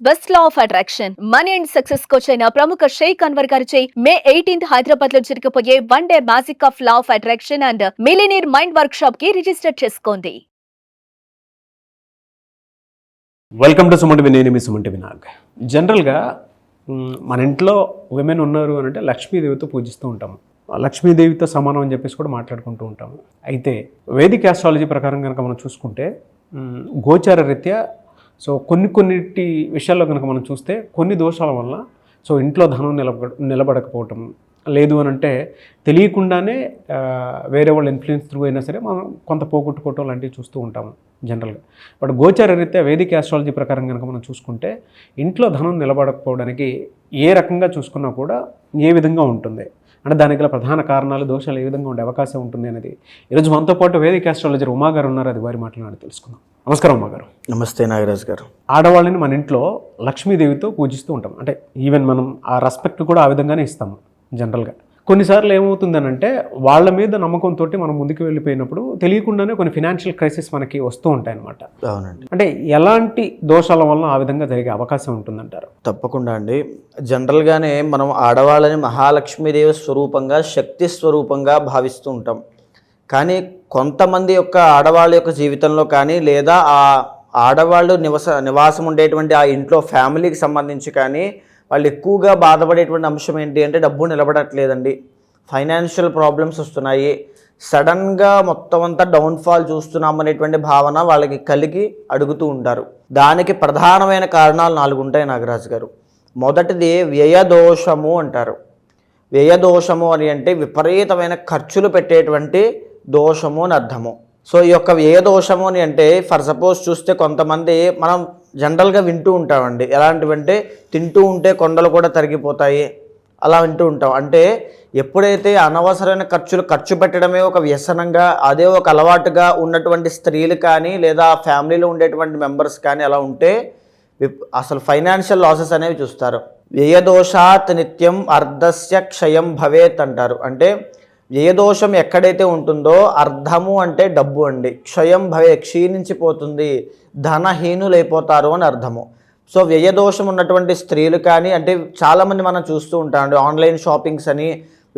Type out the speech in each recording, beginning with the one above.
Best law of attraction money and success coach అయిన ప్రముఖ షేక్ అన్వర్ గారిచే మే 18th హైదరాబాద్ లో జరగబోయే 1 day magic of law of attraction and millionaire mind work shop కి register చేసుకోండి. వెల్కమ్ టు సుమంటి నేను మీ సుమంటి వినాగ్. జనరల్గా మన ఇంట్లో విమెన్ ఉన్నారు అని అంటే లక్ష్మీదేవితో పూజిస్తూ ఉంటాము. లక్ష్మీదేవితో సమానం అని చెప్పేసి కూడా మాట్లాడుకుంటూ ఉంటాము. అయితే వేదిక ఆస్ట్రాలజీ ప్రకారం కనుక మనం చూసుకుంటే గోచార రీత్యా కొన్నిటి విషయాల్లో కనుక మనం చూస్తే కొన్ని దోషాల వల్ల ఇంట్లో ధనం నిలబడకపోవటం లేదు అని అంటే తెలియకుండానే వేరే వాళ్ళ ఇన్ఫ్లుయెన్స్ త్రూ అయినా సరే మనం కొంత పోగొట్టుకోవటం లాంటివి చూస్తూ ఉంటాము జనరల్గా. బట్ గోచార రీత్యా వేదిక ఆస్ట్రాలజీ ప్రకారం కనుక మనం చూసుకుంటే ఇంట్లో ధనం నిలబడకపోవడానికి ఏ రకంగా చూసుకున్నా కూడా ఏ విధంగా ఉంటుంది అంటే దానికి గల ప్రధాన కారణాలు దోషాలు ఏ విధంగా ఉండే అవకాశం ఉంటుంది అనేది ఈరోజు మనతో పాటు వేదిక ఆస్ట్రాలజర్ ఉమా గారు ఉన్నారు. అది వారి మాట్లాడి తెలుసుకుందాం. నమస్కారం ఉమా గారు. నమస్తే నాగరాజ్ గారు. ఆడవాళ్ళని మన ఇంట్లో లక్ష్మీదేవితో పూజిస్తూ ఉంటాం. అంటే ఈవెన్ మనం ఆ రెస్పెక్ట్ కూడా ఆ విధంగానే ఇస్తాము జనరల్గా. కొన్నిసార్లు ఏమవుతుందనంటే వాళ్ళ మీద నమ్మకంతో మనం ముందుకు వెళ్ళిపోయినప్పుడు తెలియకుండానే కొన్ని ఫినాన్షియల్ క్రైసిస్ మనకి వస్తూ ఉంటాయి అన్నమాట. అవునండి. అంటే ఎలాంటి దోషాల వల్ల ఆ విధంగా జరిగే అవకాశం ఉంటుందంటారు? తప్పకుండా అండి. జనరల్గానే మనం ఆడవాళ్ళని మహాలక్ష్మీదేవి స్వరూపంగా, శక్తి స్వరూపంగా భావిస్తూ ఉంటాం. కానీ కొంతమంది యొక్క ఆడవాళ్ళ యొక్క జీవితంలో కానీ లేదా ఆ ఆడవాళ్ళు నివాసం ఉండేటువంటి ఆ ఇంట్లో ఫ్యామిలీకి సంబంధించి కానీ వాళ్ళు ఎక్కువగా బాధపడేటువంటి అంశం ఏంటి అంటే డబ్బు నిలబడట్లేదండి, ఫైనాన్షియల్ ప్రాబ్లమ్స్ వస్తున్నాయి, సడన్గా మొత్తం అంతా డౌన్ఫాల్ చూస్తున్నాం అనేటువంటి భావన వాళ్ళకి కలిగి అడుగుతూ ఉంటారు. దానికి ప్రధానమైన కారణాలు 4 ఉంటాయి నాగరాజు గారు. మొదటిది వ్యయదోషము అంటారు. వ్యయదోషము అని అంటే విపరీతమైన ఖర్చులు పెట్టేటువంటి దోషము అని అర్థము. ఈ యొక్క వ్యయదోషము అని అంటే ఫర్ సపోజ్ చూస్తే కొంతమంది మనం జనరల్గా వింటూ ఉంటామండి. ఎలాంటివంటే తింటూ ఉంటే కొండలు కూడా తరిగిపోతాయి అలా వింటూ ఉంటాం. అంటే ఎప్పుడైతే అనవసరమైన ఖర్చు పెట్టడమే ఒక వ్యసనంగా, అదే ఒక అలవాటుగా ఉన్నటువంటి స్త్రీలు కానీ లేదా ఫ్యామిలీలో ఉండేటువంటి మెంబర్స్ కానీ అలా ఉంటే అసలు ఫైనాన్షియల్ లాసెస్ అనేవి చూస్తారు. వ్యయదోషాత్ నిత్యం అర్ధస్య క్షయం భవేత్ అంటారు. అంటే వ్యయదోషం ఎక్కడైతే ఉంటుందో అర్ధము అంటే డబ్బు అండి, క్షయం భవే క్షీణించిపోతుంది, ధనహీనులైపోతారు అని అర్థము. వ్యయదోషం ఉన్నటువంటి స్త్రీలు కానీ అంటే చాలామంది మనం చూస్తూ ఉంటామండి. ఆన్లైన్ షాపింగ్స్ అని,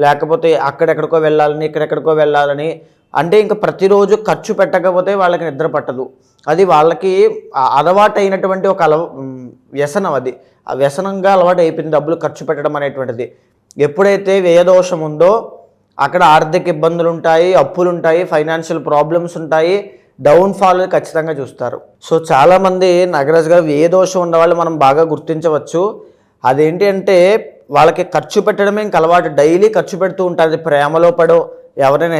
లేకపోతే అక్కడెక్కడికో వెళ్ళాలని, ఇక్కడెక్కడికో వెళ్ళాలని, అంటే ఇంకా ప్రతిరోజు ఖర్చు పెట్టకపోతే వాళ్ళకి నిద్ర పట్టదు. అది వాళ్ళకి అలవాటు అయినటువంటి ఒక వ్యసనం. అది ఆ వ్యసనంగా అలవాటు అయిపోయింది డబ్బులు ఖర్చు పెట్టడం అనేటువంటిది. ఎప్పుడైతే వ్యయదోషం ఉందో అక్కడ ఆర్థిక ఇబ్బందులు ఉంటాయి, అప్పులు ఉంటాయి, ఫైనాన్షియల్ ప్రాబ్లమ్స్ ఉంటాయి, డౌన్ఫాల్ ఖచ్చితంగా చూస్తారు. చాలామంది నాగరాజు గారు వ్యయదోషం ఉన్న వాళ్ళు మనం బాగా గుర్తించవచ్చు. అదేంటి అంటే వాళ్ళకి ఖర్చు పెట్టడమే ఇంక అలవాటు, డైలీ ఖర్చు పెడుతూ ఉంటారు. అది ప్రేమలో పడో, ఎవరైనా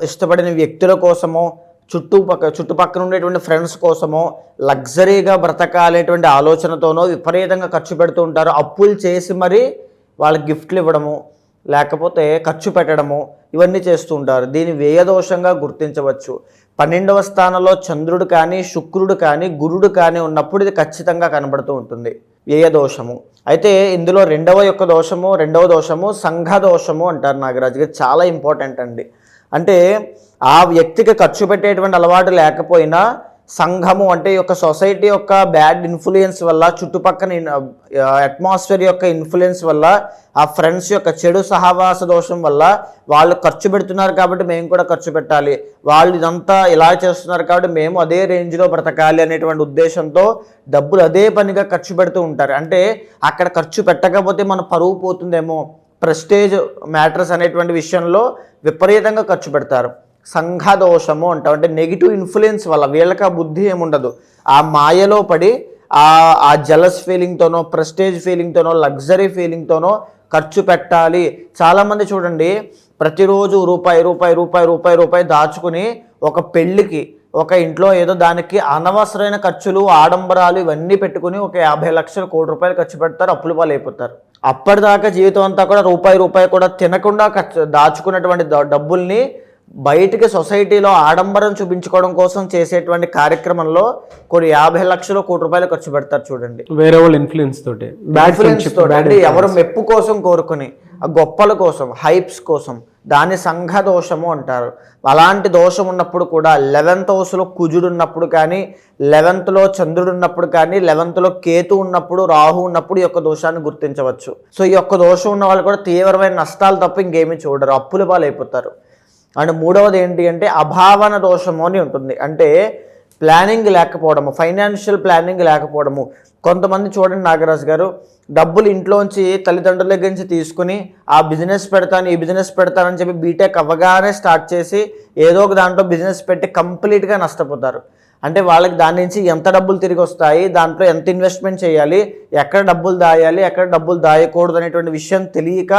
ఇష్టపడిన వ్యక్తుల కోసమో, చుట్టుపక్కల ఉండేటువంటి ఫ్రెండ్స్ కోసమో, లగ్జరీగా బ్రతకాలనేటువంటి ఆలోచనతోనో విపరీతంగా ఖర్చు పెడుతూ ఉంటారు. అప్పులు చేసి మరీ వాళ్ళకి గిఫ్ట్లు ఇవ్వడము, లేకపోతే ఖర్చు పెట్టడము, ఇవన్నీ చేస్తూ ఉంటారు. దీన్ని వ్యయదోషంగా గుర్తించవచ్చు. 12వ స్థానంలో చంద్రుడు కానీ, శుక్రుడు కానీ, గురుడు కానీ ఉన్నప్పుడు ఇది ఖచ్చితంగా కనబడుతూ ఉంటుంది వ్యయదోషము. అయితే ఇందులో రెండవ దోషము సంఘదోషము అంటారు నాగరాజు గారు. చాలా ఇంపార్టెంట్ అండి. అంటే ఆ వ్యక్తికి ఖర్చు పెట్టేటువంటి అలవాటు లేకపోయినా సంఘము అంటే యొక్క సొసైటీ యొక్క బ్యాడ్ ఇన్ఫ్లుయెన్స్ వల్ల, చుట్టుపక్కల అట్మాస్ఫియర్ యొక్క ఇన్ఫ్లుయెన్స్ వల్ల, ఆ ఫ్రెండ్స్ యొక్క చెడు సహవాస దోషం వల్ల వాళ్ళు ఖర్చు పెడుతున్నారు కాబట్టి మేము కూడా ఖర్చు పెట్టాలి, వాళ్ళు ఇదంతా ఇలా చేస్తున్నారు కాబట్టి మేము అదే రేంజ్లో బ్రతకాలి అనేటువంటి ఉద్దేశంతో డబ్బులు అదే పనిగా ఖర్చు పెడుతూ ఉంటారు. అంటే అక్కడ ఖర్చు పెట్టకపోతే మన పరువు పోతుందేమో, ప్రెస్టేజ్ మ్యాటర్స్ అనేటువంటి విషయంలో విపరీతంగా ఖర్చు పెడతారు. సంఘదోషము అంటాం. అంటే నెగిటివ్ ఇన్ఫ్లుయెన్స్ వల్ల వీళ్ళకి ఆ బుద్ధి ఏముండదు, ఆ మాయలో పడి ఆ జలస్ ఫీలింగ్తోనో, ప్రెస్టేజ్ ఫీలింగ్తోనో, లగ్జరీ ఫీలింగ్తోనో ఖర్చు పెట్టాలి. చాలామంది చూడండి ప్రతిరోజు రూపాయి దాచుకుని ఒక పెళ్ళికి, ఒక ఇంట్లో ఏదో దానికి అనవసరమైన ఖర్చులు, ఆడంబరాలు ఇవన్నీ పెట్టుకుని ఒక 50 లక్షలు, ₹1,00,00,000 ఖర్చు పెడతారు, అప్పుల పాలు అయిపోతారు. అప్పటిదాకా జీవితం అంతా కూడా రూపాయి కూడా తినకుండా దాచుకున్నటువంటి డబ్బుల్ని బయటికి సొసైటీలో ఆడంబరం చూపించుకోవడం కోసం చేసేటువంటి కార్యక్రమంలో కొన్ని 50 లక్షలు ₹1,00,00,000 ఖర్చు పెడతారు చూడండి. వేరే వాళ్ళ ఇన్ఫ్లుయెన్స్ తోటి, ఇన్ఫ్లుయెన్స్ తోటి, అంటే ఎవరు మెప్పు కోసం కోరుకుని, ఆ గొప్పల కోసం, హైప్స్ కోసం, దాన్ని సంఘ దోషము అంటారు. అలాంటి దోషం ఉన్నప్పుడు కూడా 11th హౌస్లో కుజుడు ఉన్నప్పుడు కానీ, 11th చంద్రుడు ఉన్నప్పుడు కానీ, 11th కేతు ఉన్నప్పుడు, రాహు ఉన్నప్పుడు ఈ యొక్క దోషాన్ని గుర్తించవచ్చు. సో ఈ యొక్క దోషం ఉన్న వాళ్ళు కూడా తీవ్రమైన నష్టాలు తప్ప ఇంకేమీ చూడరు, అప్పుల పాలైపోతారు. అండ్ మూడవది ఏంటి అంటే అభావన దోషము అని ఉంటుంది. అంటే ప్లానింగ్ లేకపోవడము, ఫైనాన్షియల్ ప్లానింగ్ లేకపోవడము. కొంతమంది చూడండి నాగరాజు గారు, డబ్బులు ఇంట్లోంచి తల్లిదండ్రుల దగ్గర నుంచి తీసుకుని ఆ బిజినెస్ పెడతాను, ఈ బిజినెస్ పెడతానని చెప్పి బీటెక్ అవ్వగానే స్టార్ట్ చేసి ఏదో ఒక దాంట్లో బిజినెస్ పెట్టి కంప్లీట్గా నష్టపోతారు. అంటే వాళ్ళకి దాని నుంచి ఎంత డబ్బులు తిరిగి వస్తాయి, దాంట్లో ఎంత ఇన్వెస్ట్మెంట్ చేయాలి, ఎక్కడ డబ్బులు దాయాలి, ఎక్కడ డబ్బులు దాయకూడదు అనేటువంటి విషయం తెలియక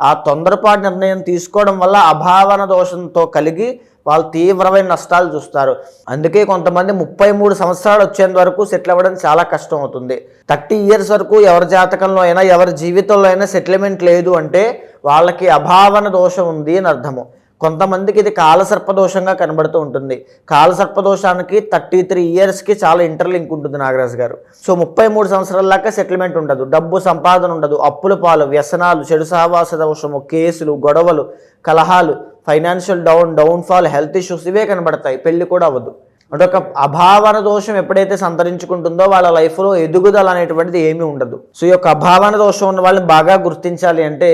ఆ తొందరపాటు నిర్ణయం తీసుకోవడం వల్ల అభావన దోషంతో కలిగి వాళ్ళు తీవ్రమైన నష్టాలు చూస్తారు. అందుకే కొంతమంది 33 సంవత్సరాలు వచ్చేంత వరకు సెటిల్ అవ్వడం చాలా కష్టం అవుతుంది. 30 years వరకు ఎవరి జాతకంలో అయినా, ఎవరి జీవితంలో అయినా సెటిల్మెంట్ లేదు అంటే వాళ్ళకి అభావన దోషం ఉంది అని అర్థము. కొంతమందికి ఇది కాలసర్పదోషంగా కనబడుతూ ఉంటుంది. కాలసర్పదోషానికి 33 yearsకి చాలా ఇంటర్లింక్ ఉంటుంది నాగరాజు గారు. సో 33 సంవత్సరాల దాకా సెటిల్మెంట్ ఉండదు, డబ్బు సంపాదన ఉండదు, అప్పుల పాలు, వ్యసనాలు, చెడు సహవాస దోషము, కేసులు, గొడవలు, కలహాలు, ఫైనాన్షియల్ డౌన్ఫాల్, హెల్త్ ఇష్యూస్ ఇవే కనబడతాయి. పెళ్లి కూడా అవ్వదు. అంటే ఒక అభావన దోషం ఎప్పుడైతే సంతరించుకుంటుందో వాళ్ళ లైఫ్లో ఎదుగుదల అనేటువంటిది ఏమీ ఉండదు. సో ఈ యొక్క అభావన దోషం ఉన్న వాళ్ళని బాగా గుర్తించాలి. అంటే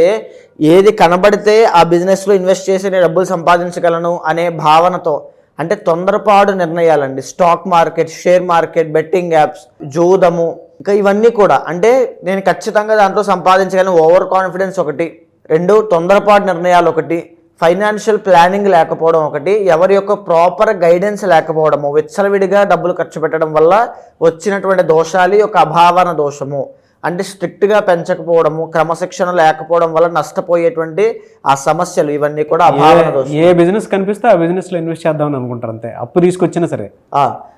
ఏది కనబడితే ఆ బిజినెస్లో ఇన్వెస్ట్ చేసి నేను డబ్బులు సంపాదించగలను అనే భావనతో, అంటే తొందరపాటు నిర్ణయాలండి, stock market, share market, betting apps, జూదము, ఇంకా ఇవన్నీ కూడా అంటే నేను ఖచ్చితంగా దాంట్లో సంపాదించగలను, ఓవర్ కాన్ఫిడెన్స్ ఒకటి, 2 తొందరపాటు నిర్ణయాలు ఒకటి, ఫైనాన్షియల్ ప్లానింగ్ లేకపోవడం ఒకటి, ఎవరి యొక్క ప్రాపర్ గైడెన్స్ లేకపోవడము, విచ్చలవిడిగా డబ్బులు ఖర్చు పెట్టడం వల్ల వచ్చినటువంటి దోషాలు యొక్క అభావన దోషము. అంటే స్ట్రిక్ట్గా పెంచకపోవడము, క్రమశిక్షణ లేకపోవడం వల్ల నష్టపోయేటువంటి ఆ సమస్యలు, ఇవన్నీ కూడా అభావన దోషం. ఏ బిజినెస్ కనిపిస్తే ఆ బిజినెస్ లో ఇన్వెస్ట్ చేద్దామని అనుకుంటారు, అంతే, అప్పు తీసుకొచ్చినా సరే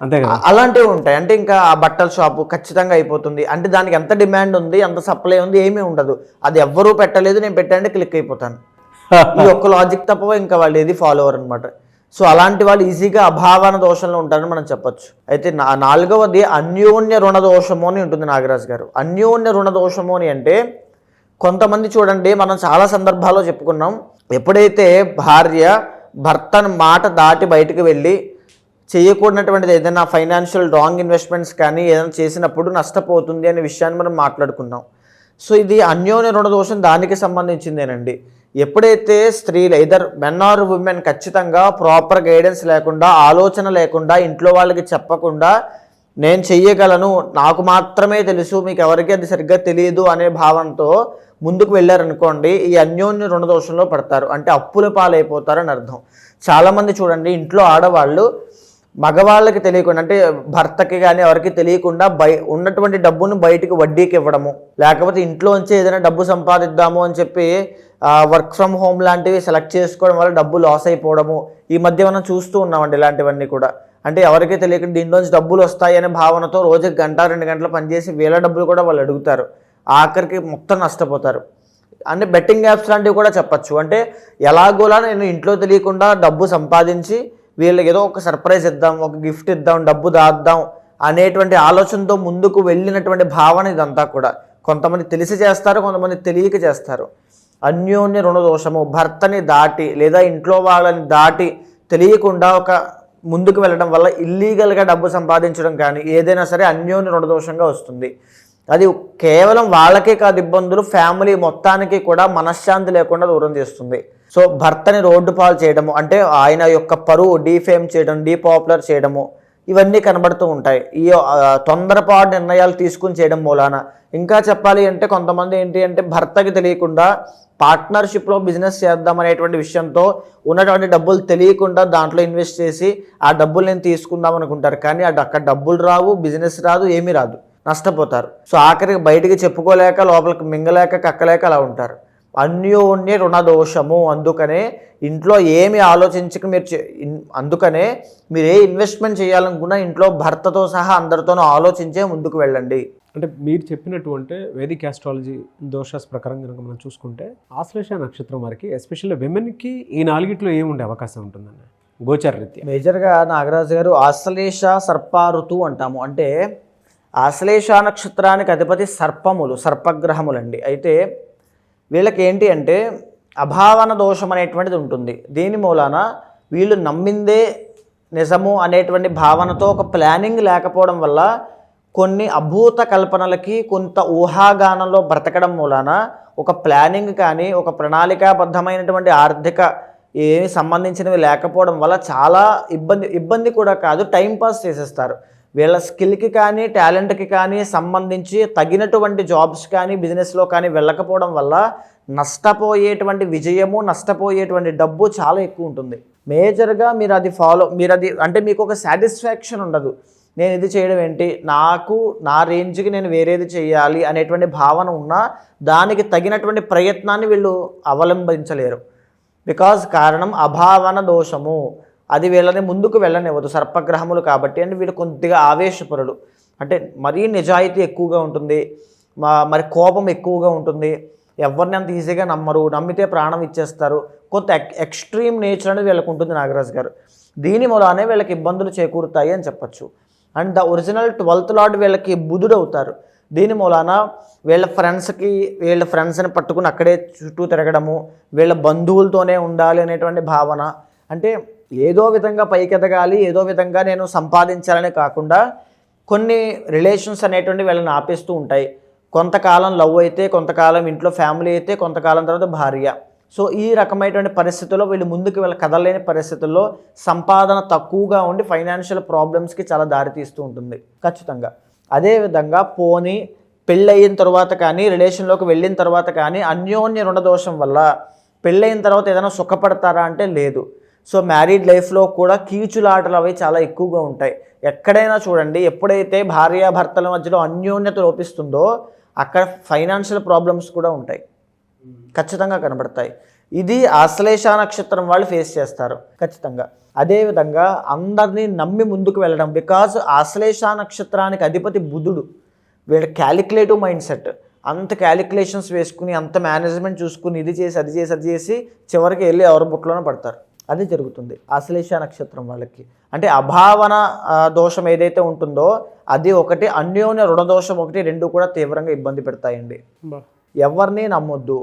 అంతే కదా. అలాంటివి ఉంటాయి. అంటే ఇంకా ఆ బట్టల షాపు ఖచ్చితంగా అయిపోతుంది, అంటే దానికి ఎంత డిమాండ్ ఉంది, ఎంత సప్లై ఉంది, ఏమీ ఉండదు, అది ఎవ్వరూ పెట్టలేదు, నేను పెట్టండి క్లిక్ అయిపోతాను. ఈ ఒక్క లాజిక్ తప్ప ఇంకా వాళ్ళు ఏది ఫాలోవర్ అనమాట. సో అలాంటి వాళ్ళు ఈజీగా అభావన దోషంలో ఉంటారని మనం చెప్పొచ్చు. అయితే 4వది అన్యోన్య రుణ దోషము అని ఉంటుంది నాగరాజు గారు. అన్యోన్య రుణ దోషము అని అంటే కొంతమంది చూడండి, మనం చాలా సందర్భాల్లో చెప్పుకున్నాం, ఎప్పుడైతే భార్య భర్తను మాట దాటి బయటకు వెళ్ళి చేయకూడనటువంటిది ఏదైనా ఫైనాన్షియల్ రాంగ్ ఇన్వెస్ట్మెంట్స్ కానీ ఏదైనా చేసినప్పుడు నష్టపోతుంది అనే విషయాన్ని మనం మాట్లాడుకున్నాం. సో ఇది అన్యోన్య రుణ దోషం దానికి సంబంధించిందేనండి. ఎప్పుడైతే స్త్రీలు ఐదర్ మెన్ ఆర్ ఉమెన్ ఖచ్చితంగా ప్రాపర్ గైడెన్స్ లేకుండా, ఆలోచన లేకుండా, ఇంట్లో వాళ్ళకి చెప్పకుండా నేను చెయ్యగలను, నాకు మాత్రమే తెలుసు, మీకు ఎవరికి అది సరిగ్గా తెలియదు అనే భావంతో ముందుకు వెళ్ళారనుకోండి, ఈ అన్యోన్య రుణ దోషంలో పడతారు, అంటే అప్పుల పాలైపోతారని అర్థం. చాలామంది చూడండి, ఇంట్లో ఆడవాళ్ళు మగవాళ్ళకి తెలియకుండా, అంటే భర్తకి కానీ ఎవరికి తెలియకుండా ఉన్నటువంటి డబ్బును బయటికి వడ్డీకి ఇవ్వడము, లేకపోతే ఇంట్లోంచి ఏదైనా డబ్బు సంపాదిద్దాము అని చెప్పి వర్క్ ఫ్రమ్ హోమ్ లాంటివి సెలెక్ట్ చేసుకోవడం వల్ల డబ్బు లాస్ అయిపోవడము ఈ మధ్య మనం చూస్తూ ఉన్నామండి. ఇలాంటివన్నీ కూడా అంటే ఎవరికీ తెలియకుండా దీంట్లోంచి డబ్బులు వస్తాయి అనే భావనతో రోజుకి 1-2 గంటలు పనిచేసి వేల డబ్బులు కూడా వాళ్ళు అడుగుతారు, ఆఖరికి మొత్తం నష్టపోతారు. అంటే బెట్టింగ్ యాప్స్ లాంటివి కూడా చెప్పచ్చు. అంటే ఎలాగోలా నేను ఇంట్లో తెలియకుండా డబ్బు సంపాదించి వీళ్ళకి ఏదో ఒక సర్ప్రైజ్ ఇద్దాం, ఒక గిఫ్ట్ ఇద్దాం, డబ్బు దాద్దాం అనేటువంటి ఆలోచనతో ముందుకు వెళ్ళినటువంటి భావన ఇదంతా కూడా. కొంతమంది తెలిసి చేస్తారు, కొంతమంది తెలియక చేస్తారు. అన్యోన్య రుణ దోషము, భర్తని దాటి లేదా ఇంట్లో వాళ్ళని దాటి తెలియకుండా ఒక ముందుకు వెళ్ళడం వల్ల ఇల్లీగల్గా డబ్బు సంపాదించడం కానీ ఏదైనా సరే అన్యోన్య రుణ దోషంగా వస్తుంది. అది కేవలం వాళ్ళకే కాదు ఇబ్బందులు, ఫ్యామిలీ మొత్తానికి కూడా మనశ్శాంతి లేకుండా దూరం చేస్తుంది. సో భర్తని రోడ్డు పాలు చేయడము, అంటే ఆయన యొక్క పరువు డీఫేమ్ చేయడం, డీపాపులర్ చేయడము, ఇవన్నీ కనబడుతూ ఉంటాయి ఈ తొందరపాటు నిర్ణయాలు తీసుకుని చేయడం మూలాన. ఇంకా చెప్పాలి అంటే కొంతమంది ఏంటి అంటే భర్తకి తెలియకుండా పార్ట్నర్షిప్లో బిజినెస్ చేద్దాం అనేటువంటి విషయంతో ఉన్నటువంటి డబ్బులు తెలియకుండా దాంట్లో ఇన్వెస్ట్ చేసి ఆ డబ్బులు నేను తీసుకుందాం అనుకుంటారు, కానీ అక్కడ డబ్బులు రావు, బిజినెస్ రాదు, ఏమీ రాదు, నష్టపోతారు. సో ఆఖరికి బయటికి చెప్పుకోలేక, లోపలికి మింగలేక, కక్కలేక అలా ఉంటారు. అన్యోన్య రుణ దోషము. అందుకనే ఇంట్లో ఏమి ఆలోచించక అందుకనే మీరు ఏ ఇన్వెస్ట్మెంట్ చేయాలనుకున్నా ఇంట్లో భర్తతో సహా అందరితోనూ ఆలోచించే ముందుకు వెళ్ళండి. అంటే మీరు చెప్పినట్టు అంటే వేదిక్ ఆస్ట్రాలజీ దోషాస్ ప్రకారం కనుక మనం చూసుకుంటే ఆశ్లేష నక్షత్రం వారికి ఎస్పెషల్లీ విమెన్కి ఈ నాలుగిట్లో ఏముండే అవకాశం ఉంటుందండి గోచర రీత్యా? మేజర్గా నాగరాజు గారు ఆశ్లేష సర్పారుతు అంటాము. అంటే ఆశ్లేష నక్షత్రానికి అధిపతి సర్పములు, సర్పగ్రహములండి. అయితే వీళ్ళకి ఏంటి అంటే అభావన దోషం అనేటువంటిది ఉంటుంది. దీని మూలాన వీళ్ళు నమ్మిందే నిజము అనేటువంటి భావనతో ఒక ప్లానింగ్ లేకపోవడం వల్ల కొన్ని అభూత కల్పనలకి కొంత ఊహాగానంలో బ్రతకడం మూలాన ఒక ప్లానింగ్ కానీ ఒక ప్రణాళికాబద్ధమైనటువంటి ఆర్థిక ఏమి సంబంధించినవి లేకపోవడం వల్ల చాలా ఇబ్బంది కూడా కాదు, టైంపాస్ చేసేస్తారు. వీళ్ళ స్కిల్కి కానీ టాలెంట్కి కానీ సంబంధించి తగినటువంటి జాబ్స్ కానీ బిజినెస్లో కానీ వెళ్ళకపోవడం వల్ల నష్టపోయేటువంటి విజయము, నష్టపోయేటువంటి డబ్బు చాలా ఎక్కువ ఉంటుంది. మేజర్గా మీరు అది అంటే మీకు ఒక సాటిస్ఫాక్షన్ ఉండదు. నేను ఇది చేయడం ఏంటి, నాకు నా రేంజ్కి నేను వేరేది చేయాలి అనేటువంటి భావన ఉన్నా దానికి తగినటువంటి ప్రయత్నాన్ని వీళ్ళు అవలంబించలేరు. బికాజ్ కారణం అభావన దోషము, అది వీళ్ళని ముందుకు వెళ్ళనివ్వదు. సర్పగ్రహములు కాబట్టి అంటే వీళ్ళు కొద్దిగా ఆవేశపరులు, అంటే మరీ నిజాయితీ ఎక్కువగా ఉంటుంది, మరి కోపం ఎక్కువగా ఉంటుంది, ఎవరిని అంత ఈజీగా నమ్మరు, నమ్మితే ప్రాణం ఇచ్చేస్తారు. కొంత ఎక్స్ట్రీమ్ నేచర్ అనేది వీళ్ళకు ఉంటుంది నాగరాజు గారు. దీని మూలానే వీళ్ళకి ఇబ్బందులు చేకూరుతాయి అని చెప్పచ్చు. And the original 12th lord వీళ్ళకి బుధుడు అవుతారు. దీని మూలాన వీళ్ళ ఫ్రెండ్స్ని పట్టుకుని అక్కడే చుట్టూ తిరగడము, వీళ్ళ బంధువులతోనే ఉండాలి అనేటువంటి భావన, అంటే ఏదో విధంగా పైకి ఎదగాలి, ఏదో విధంగా నేను సంపాదించాలనే కాకుండా కొన్ని రిలేషన్స్ అనేటువంటి వీళ్ళని ఆపేస్తూ ఉంటాయి. కొంతకాలం లవ్ అయితే, కొంతకాలం ఇంట్లో ఫ్యామిలీ అయితే, కొంతకాలం తర్వాత భార్య. సో ఈ రకమైనటువంటి పరిస్థితుల్లో వీళ్ళు ముందుకు కదలలేని పరిస్థితుల్లో సంపాదన తక్కువగా ఉండి ఫైనాన్షియల్ ప్రాబ్లమ్స్కి చాలా దారితీస్తూ ఉంటుంది ఖచ్చితంగా. అదేవిధంగా పెళ్ళయిన తర్వాత కానీ రిలేషన్లోకి వెళ్ళిన తర్వాత కానీ అన్యోన్య రుణదోషం వల్ల పెళ్ళయిన తర్వాత ఏదైనా సుఖపడతారా అంటే లేదు. సో మ్యారీడ్ లైఫ్లో కూడా కీచులాటలు అవి చాలా ఎక్కువగా ఉంటాయి. ఎక్కడైనా చూడండి, ఎప్పుడైతే భార్యాభర్తల మధ్యలో అన్యోన్యత లోపిస్తుందో అక్కడ ఫైనాన్షియల్ ప్రాబ్లమ్స్ కూడా ఉంటాయి, ఖచ్చితంగా కనబడతాయి. ఇది ఆశ్లేష నక్షత్రం వాళ్ళు ఫేస్ చేస్తారు ఖచ్చితంగా. అదేవిధంగా అందరినీ నమ్మి ముందుకు వెళ్ళడం, బికాజ్ ఆశ్లేష నక్షత్రానికి అధిపతి బుధుడు. వీళ్ళ క్యాలిక్యులేటివ్ మైండ్ సెట్, అంత క్యాలిక్యులేషన్స్ వేసుకుని అంత మేనేజ్మెంట్ చూసుకుని ఇది చేసి అది చేసి చివరికి వెళ్ళి ఎవరి బుట్లోనే పడతారు. అది జరుగుతుంది ఆశ్లేష నక్షత్రం వాళ్ళకి. అంటే అభావన దోషం ఏదైతే ఉంటుందో అది ఒకటి, అన్యోన్య రుణదోషం ఒకటి, రెండు కూడా తీవ్రంగా ఇబ్బంది పెడతాయండి. ఎవరిని నమ్మొద్దు.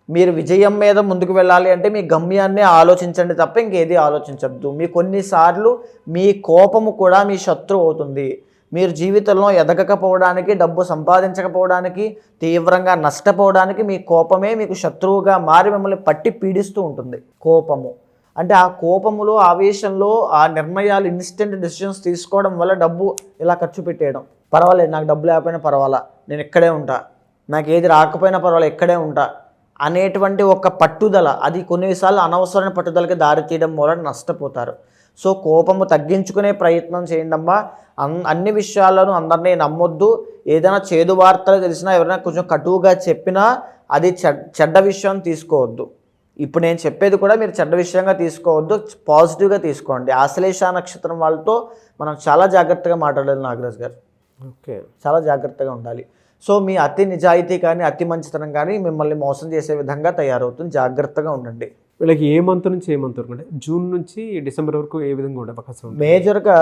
మీరు విజయం మీద ముందుకు వెళ్ళాలి అంటే మీ గమ్యాన్ని ఆలోచించండి తప్ప ఇంకేది ఆలోచించద్దు. మీ కొన్నిసార్లు మీ కోపము కూడా మీ శత్రువు అవుతుంది. మీరు జీవితంలో ఎదగకపోవడానికి, డబ్బు సంపాదించకపోవడానికి, తీవ్రంగా నష్టపోవడానికి మీ కోపమే మీకు శత్రువుగా మారి మిమ్మల్ని పట్టి పీడిస్తూ ఉంటుంది. కోపము అంటే ఆ కోపములో, ఆవేశంలో ఆ నిర్ణయాలు, ఇన్స్టెంట్ డెసిషన్స్ తీసుకోవడం వల్ల డబ్బు ఇలా ఖర్చు పెట్టేయడం. పర్వాలేదు, నాకు డబ్బు లేకపోయినా పర్వాలా, నేను ఇక్కడే ఉంటా, నాకు ఏది రాకపోయినా పర్వాలేదు ఇక్కడే ఉంటా అనేటువంటి ఒక పట్టుదల, అది కొన్నిసార్లు అనవసరమైన పట్టుదలకి దారి తీయడం వల్ల నష్టపోతారు. సో కోపము తగ్గించుకునే ప్రయత్నం చేయండి అమ్మా. అన్ని విషయాలను అందరినీ నమ్మొద్దు. ఏదైనా చేదు వార్తలు తెలిసినా, ఎవరైనా కొంచెం కటువుగా చెప్పినా అది చెడ్డ విషయం తీసుకోవద్దు. ఇప్పుడు నేను చెప్పేది కూడా మీరు చెడ్డ విషయంగా తీసుకోవద్దు, పాజిటివ్గా తీసుకోండి. ఆశ్లేష నక్షత్రం వాళ్ళతో మనం చాలా జాగ్రత్తగా మాట్లాడాలి నాగరాజు గారు. ఓకే, చాలా జాగ్రత్తగా ఉండాలి. సో మీ అతి నిజాయితీ కానీ అతి మంచితనం కానీ మిమ్మల్ని మోసం చేసే విధంగా తయారవుతుంది. జాగ్రత్తగా ఉండండి. వీళ్ళకి ఏ మంత్ నుంచి ఏ మంత్ వరకు, అంటే జూన్ నుంచి డిసెంబర్ వరకు ఏ విధంగా ఉండే అవకాశం ఉంది? మేజర్గా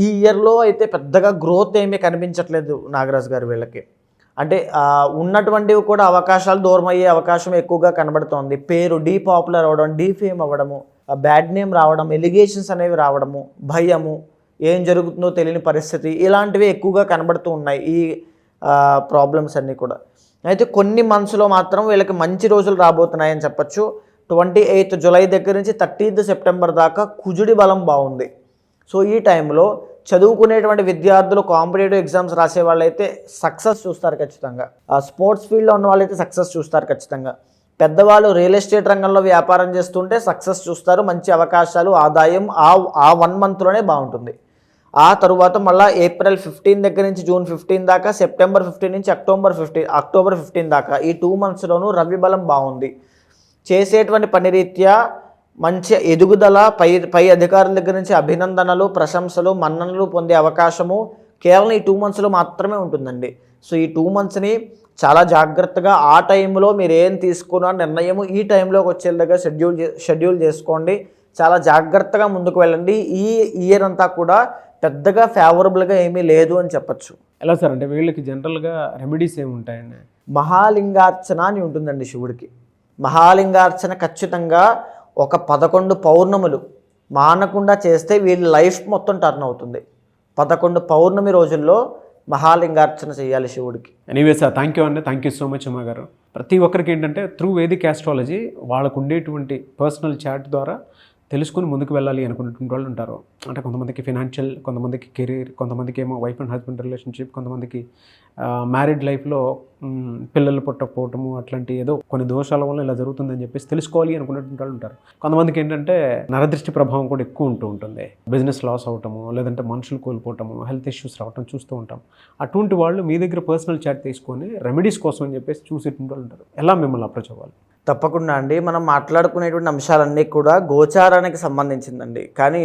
ఈ ఇయర్లో అయితే పెద్దగా గ్రోత్ ఏమీ కనిపించట్లేదు నాగరాజు గారు. వీళ్ళకి అంటే ఉన్నటువంటివి కూడా అవకాశాలు దూరం అయ్యే అవకాశం ఎక్కువగా కనబడుతోంది. పేరు డీపాపులర్ అవ్వడం, డీఫేమ్ అవ్వడము, బ్యాడ్ నేమ్ రావడం, ఎలిగేషన్స్ అనేవి రావడము, భయము, ఏం జరుగుతుందో తెలియని పరిస్థితి, ఇలాంటివి ఎక్కువగా కనబడుతూ ఉన్నాయి ఈ ప్రాబ్లమ్స్ అన్నీ కూడా. అయితే కొన్ని మంత్స్లో మాత్రం వీళ్ళకి మంచి రోజులు రాబోతున్నాయని చెప్పచ్చు. 28th జూలై దగ్గర నుంచి 30th సెప్టెంబర్ దాకా కుజుడి బలం బాగుంది. సో ఈ టైంలో చదువుకునేటువంటి విద్యార్థులు, కాంపిటేటివ్ ఎగ్జామ్స్ రాసే వాళ్ళైతే సక్సెస్ చూస్తారు ఖచ్చితంగా. స్పోర్ట్స్ ఫీల్డ్లో ఉన్న వాళ్ళైతే సక్సెస్ చూస్తారు ఖచ్చితంగా. పెద్దవాళ్ళు రియల్ ఎస్టేట్ రంగంలో వ్యాపారం చేస్తుంటే సక్సెస్ చూస్తారు. మంచి అవకాశాలు, ఆదాయం ఆ 1 monthలోనే బాగుంటుంది. ఆ తరువాత మళ్ళీ ఏప్రిల్ 15 దగ్గర నుంచి జూన్ 15 దాకా, సెప్టెంబర్ 15 నుంచి అక్టోబర్ 15 దాకా ఈ 2 monthsలోనూ రవి బలం బాగుంది. చేసేటువంటి పని రీత్యా మంచి ఎదుగుదల, పై అధికారుల దగ్గర నుంచి అభినందనలు, ప్రశంసలు, మన్ననలు పొందే అవకాశము కేవలం ఈ 2 monthsలో మాత్రమే ఉంటుందండి. సో ఈ 2 మంత్స్ని చాలా జాగ్రత్తగా ఆ టైంలో మీరు ఏం తీసుకున్న నిర్ణయం ఈ టైంలోకి వచ్చేలాగా షెడ్యూల్ చేసుకోండి. చాలా జాగ్రత్తగా ముందుకు వెళ్ళండి. ఈ ఇయర్ అంతా కూడా పెద్దగా ఫేవరబుల్గా ఏమీ లేదు అని చెప్పచ్చు. ఎలా సార్ అంటే వీళ్ళకి జనరల్గా రెమెడీస్ ఏమి ఉంటాయండి? మహాలింగార్చన అని ఉంటుందండి శివుడికి. మహాలింగార్చన ఖచ్చితంగా ఒక 11 పౌర్ణములు మానకుండా చేస్తే వీళ్ళ లైఫ్ మొత్తం టర్న్ అవుతుంది. 11 పౌర్ణమి రోజుల్లో మహాలింగార్చన చేయాలి శివుడికి. ఎనీవే సార్, థ్యాంక్ యూ అండి, థ్యాంక్ యూ సో మచ్ అమ్మ గారు. ప్రతి ఒక్కరికి ఏంటంటే త్రూ వేదిక్ ఆస్ట్రాలజీ వాళ్ళకు ఉండేటువంటి పర్సనల్ చాట్ ద్వారా తెలుసుకుని ముందుకు వెళ్ళాలి అనుకున్నటువంటి వాళ్ళు ఉంటారు. అంటే కొంతమందికి ఫినాన్షియల్, కొంతమందికి కెరీర్, కొంతమందికి ఏమో వైఫ్ అండ్ హస్బెండ్ రిలేషన్షిప్, కొంతమందికి మ్యారీడ్ లైఫ్లో పిల్లలు పుట్టకపోవటము అట్లాంటి ఏదో కొన్ని దోషాల వల్ల ఇలా జరుగుతుందని చెప్పేసి తెలుసుకోవాలి అనుకున్నటువంటి వాళ్ళు ఉంటారు. కొంతమందికి ఏంటంటే నరదృష్టి ప్రభావం కూడా ఎక్కువ ఉంటుంది. బిజినెస్ లాస్ అవటము, లేదంటే మనుషులు కోల్పోవటము, హెల్త్ ఇష్యూస్ రావటం చూస్తూ ఉంటాం. అటువంటి వాళ్ళు మీ దగ్గర పర్సనల్ చాట్ తీసుకొని రెమెడీస్ కోసం అని చెప్పేసి చూసేటువంటి వాళ్ళు ఉంటారు. ఎలా మిమ్మల్ని అప్రోచ్ అవ్వాలి? తప్పకుండా అండి. మనం మాట్లాడుకునేటువంటి అంశాలన్నీ కూడా గోచారానికి సంబంధించిందండి. కానీ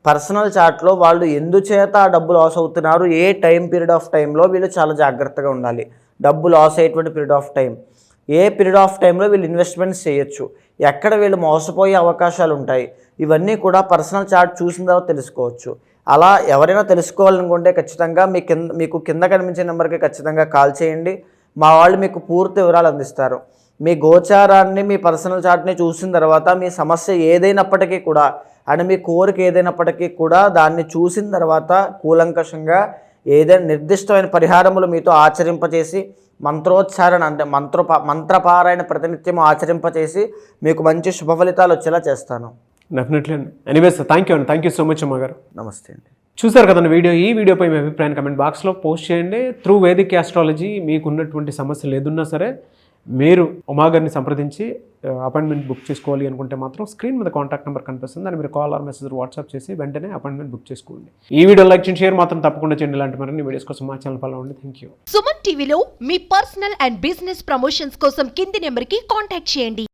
పర్సనల్ చాట్లో వాళ్ళు ఎందుచేత ఆ డబ్బు లాస్ అవుతున్నారు, ఏ టైం పీరియడ్ ఆఫ్ టైంలో వీళ్ళు చాలా జాగ్రత్తగా ఉండాలి. డబ్బు లాస్ అయ్యేటువంటి period of time, a period of టైంలో వీళ్ళు ఇన్వెస్ట్మెంట్స్ చేయొచ్చు, ఎక్కడ వీళ్ళు మోసపోయే అవకాశాలు ఉంటాయి, ఇవన్నీ కూడా పర్సనల్ చార్ట్ చూసిన తర్వాత తెలుసుకోవచ్చు. అలా ఎవరైనా తెలుసుకోవాలనుకుంటే ఖచ్చితంగా మీకు కింద కనిపించే నెంబర్కి ఖచ్చితంగా కాల్ చేయండి. మా వాళ్ళు మీకు పూర్తి వివరాలు అందిస్తారు. మీ గోచారాన్ని, మీ పర్సనల్ చార్ట్ని చూసిన తర్వాత మీ సమస్య ఏదైనప్పటికీ కూడా అండ్ మీ కోరిక ఏదైనప్పటికీ కూడా దాన్ని చూసిన తర్వాత కూలంకషంగా ఏదైనా నిర్దిష్టమైన పరిహారములు మీతో ఆచరింపచేసి మంత్రోచ్చారణ అంటే మంత్రపారాయణ ప్రతినిత్యం ఆచరింపచేసి మీకు మంచి శుభ ఫలితాలు వచ్చేలా చేస్తాను. డెఫినెట్లీ అండి. ఎనీవేస్ థ్యాంక్ యూ అండి, థ్యాంక్ యూ సో మచ్ అమ్మ గారు. నమస్తే అండి. చూసారు కదండి వీడియో. ఈ వీడియోపై మీ అభిప్రాయాన్ని కమెంట్ బాక్స్లో పోస్ట్ చేయండి. త్రూ వేదిక్ ఆస్ట్రాలజీ మీకు ఉన్నటువంటి సమస్యలు ఏదున్నా సరే మీరు ఉమాగారిని సంప్రదించి అపాయింట్మెంట్ బుక్ చేసుకోవాలి అనుకుంటే మాత్రం స్క్రీన్ మీద కాంటాక్ట్ నెంబర్ కనిపిస్తుంది. దాన్ని మీరు కాల్ ఆర్ మెసేజ్ వాట్సాప్ చేసి వెంటనే అపాయింట్మెంట్ బుక్ చేసుకోండి. ఈ వీడియో లైక్ చేయండి, షేర్ మాత్రం తప్పకుండా చేయండి. ఇలాంటి మరిన్ని వీడియోస్ కోసం మా ఛానల్ ఫాలో అవ్వండి. Thank you. సుమన్ టీవీలో మీ పర్సనల్ అండ్ బిజినెస్ ప్రమోషన్స్ కోసం కింది నెంబర్కి కాంటాక్ట్ చేయండి.